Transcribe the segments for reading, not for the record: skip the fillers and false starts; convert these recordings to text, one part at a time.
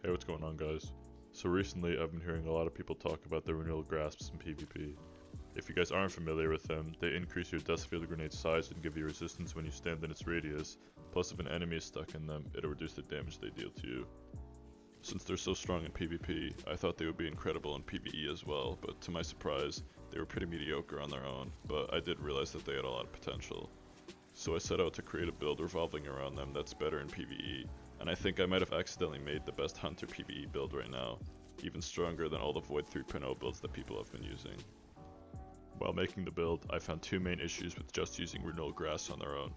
Hey, what's going on, guys? So recently I've been hearing a lot of people talk about the Renewal Grasps in PvP. If you guys aren't familiar with them, they increase your dust field grenade size and give you resistance when you stand in its radius, plus if an enemy is stuck in them, it'll reduce the damage they deal to you. Since they're so strong in PvP, I thought they would be incredible in PvE as well, but to my surprise, they were pretty mediocre on their own, but I did realize that they had a lot of potential. So I set out to create a build revolving around them that's better in PvE, and I think I might have accidentally made the best Hunter PvE build right now, even stronger than all the Void 3.0 builds that people have been using. While making the build, I found two main issues with just using Renewal Grasps on their own.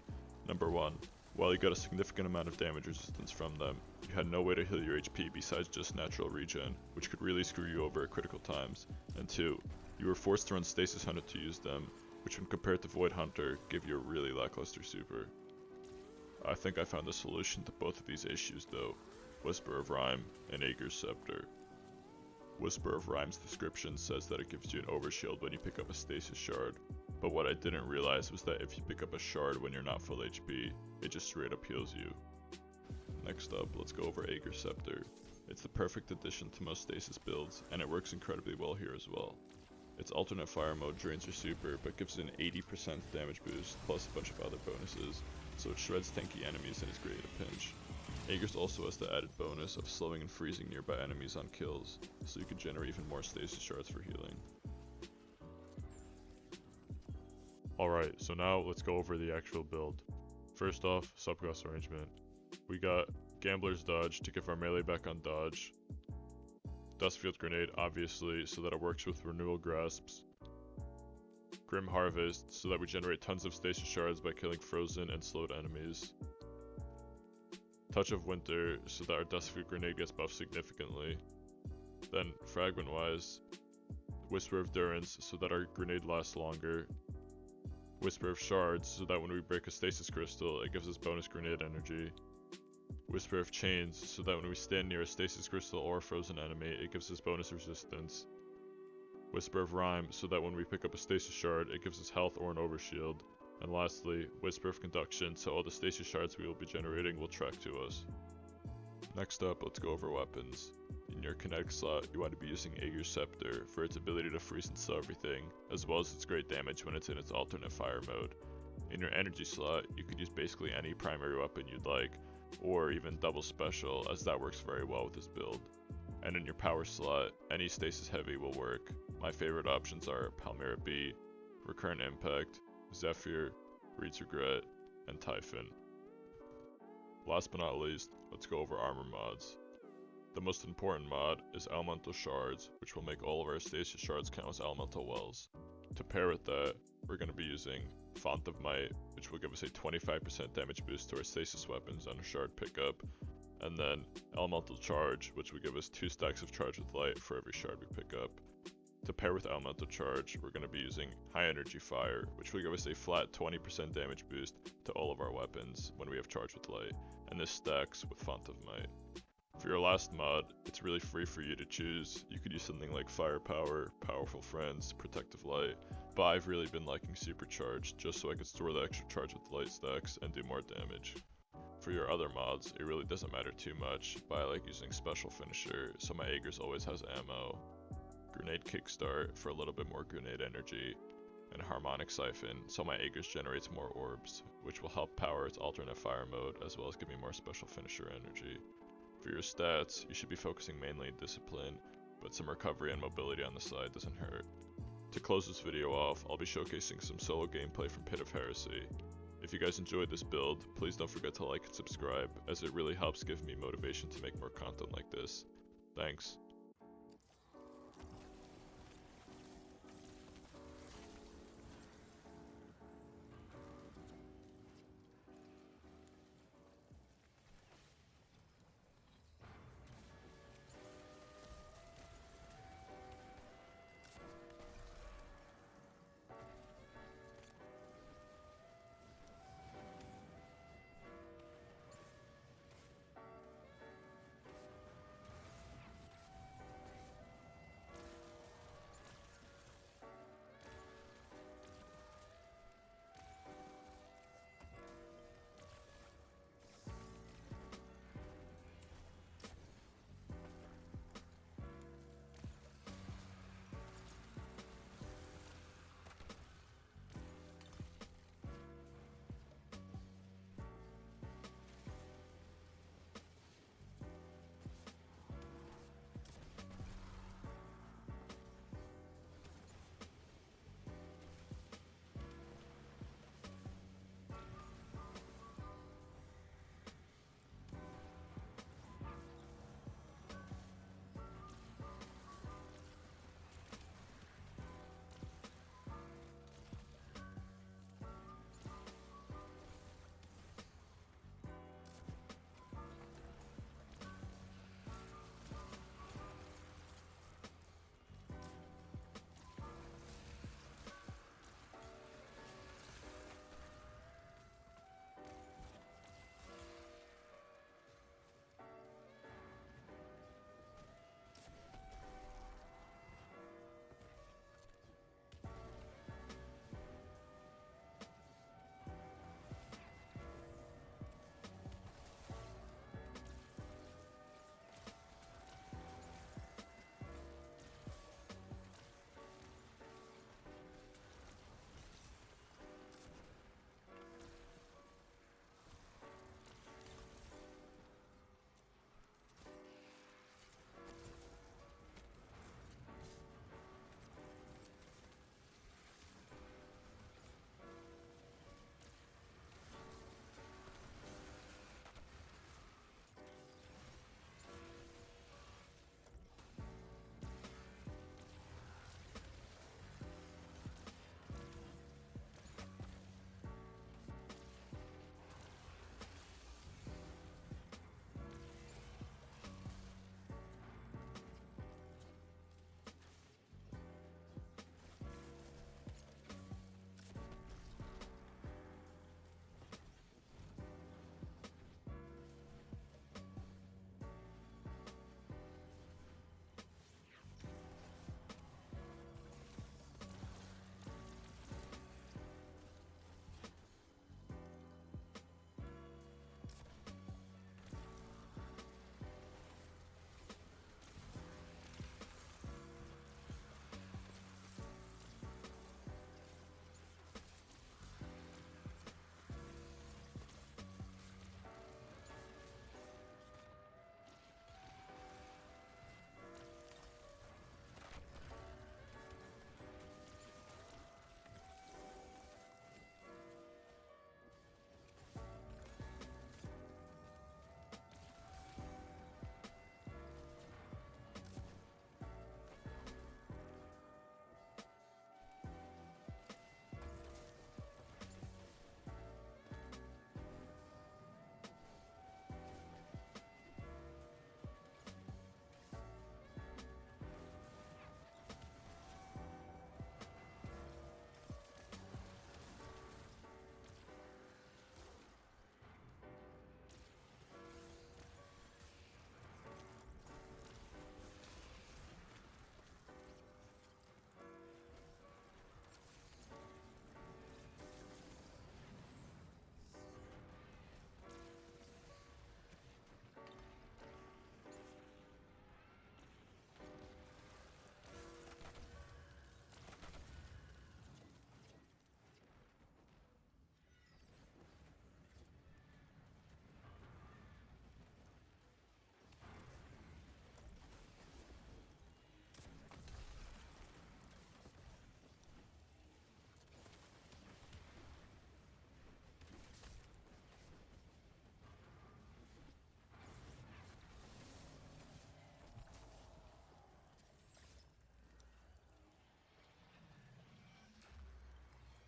Number one, while you got a significant amount of damage resistance from them, you had no way to heal your HP besides just natural regen, which could really screw you over at critical times. And two, you were forced to run Stasis Hunter to use them, which when compared to Void Hunter, give you a really lackluster super. I think I found a solution to both of these issues though: Whisper of Rhyme and Agers Scepter. Whisper of Rhyme's description says that it gives you an overshield when you pick up a Stasis Shard, but what I didn't realize was that if you pick up a shard when you're not full HP, it just straight up heals you. Next up, let's go over Agers Scepter. It's the perfect addition to most Stasis builds, and it works incredibly well here as well. Its alternate fire mode drains your super, but gives it an 80% damage boost, plus a bunch of other bonuses, so it shreds tanky enemies and is great at a pinch. Agers also has the added bonus of slowing and freezing nearby enemies on kills, so you can generate even more Stasis Shards for healing. Alright, so now let's go over the actual build. First off, subclass arrangement. We got Gambler's Dodge to give our melee back on dodge. Dustfield Grenade, obviously, so that it works with Renewal Grasps. Grim Harvest, so that we generate tons of Stasis Shards by killing frozen and slowed enemies. Touch of Winter, so that our Dustfield Grenade gets buffed significantly. Then, fragment-wise, Whisper of Durance, so that our grenade lasts longer. Whisper of Shards, so that when we break a Stasis Crystal, it gives us bonus grenade energy. Whisper of Chains, so that when we stand near a Stasis Crystal or a frozen enemy, it gives us bonus resistance. Whisper of Rhyme, so that when we pick up a Stasis Shard, it gives us health or an overshield. And lastly, Whisper of Conduction, so all the Stasis Shards we will be generating will track to us. Next up, let's go over weapons. In your kinetic slot, you want to be using Agers Scepter for its ability to freeze and slow everything, as well as its great damage when it's in its alternate fire mode. In your energy slot, you could use basically any primary weapon you'd like, or even double special, as that works very well with this build. And in your power slot, any stasis heavy will work. My favorite options are Palmyra B, Recurrent Impact, Zephyr, Reed's Regret, and Typhon. Last but not least, let's go over armor mods. The most important mod is Elemental Shards, which will make all of our Stasis Shards count as Elemental Wells. To pair with that, we're going to be using Font of Might, which will give us a 25% damage boost to our Stasis weapons on a shard pickup, and then Elemental Charge, which will give us 2 stacks of Charge with Light for every shard we pick up. To pair with Elemental Charge, we're going to be using High Energy Fire, which will give us a flat 20% damage boost to all of our weapons when we have Charge with Light, and this stacks with Font of Might. For your last mod, it's really free for you to choose. You could use something like Firepower, Powerful Friends, Protective Light, but I've really been liking Supercharge just so I could store the extra Charge with Light stacks and do more damage. For your other mods, it really doesn't matter too much, but I like using Special Finisher, so my Agers always has ammo, Grenade Kickstart for a little bit more grenade energy, and Harmonic Siphon, so my Agers generates more orbs, which will help power its alternate fire mode as well as give me more Special Finisher energy. For your stats, you should be focusing mainly on discipline, but some recovery and mobility on the side doesn't hurt. To close this video off, I'll be showcasing some solo gameplay from Pit of Heresy. If you guys enjoyed this build, please don't forget to like and subscribe, as it really helps give me motivation to make more content like this. Thanks.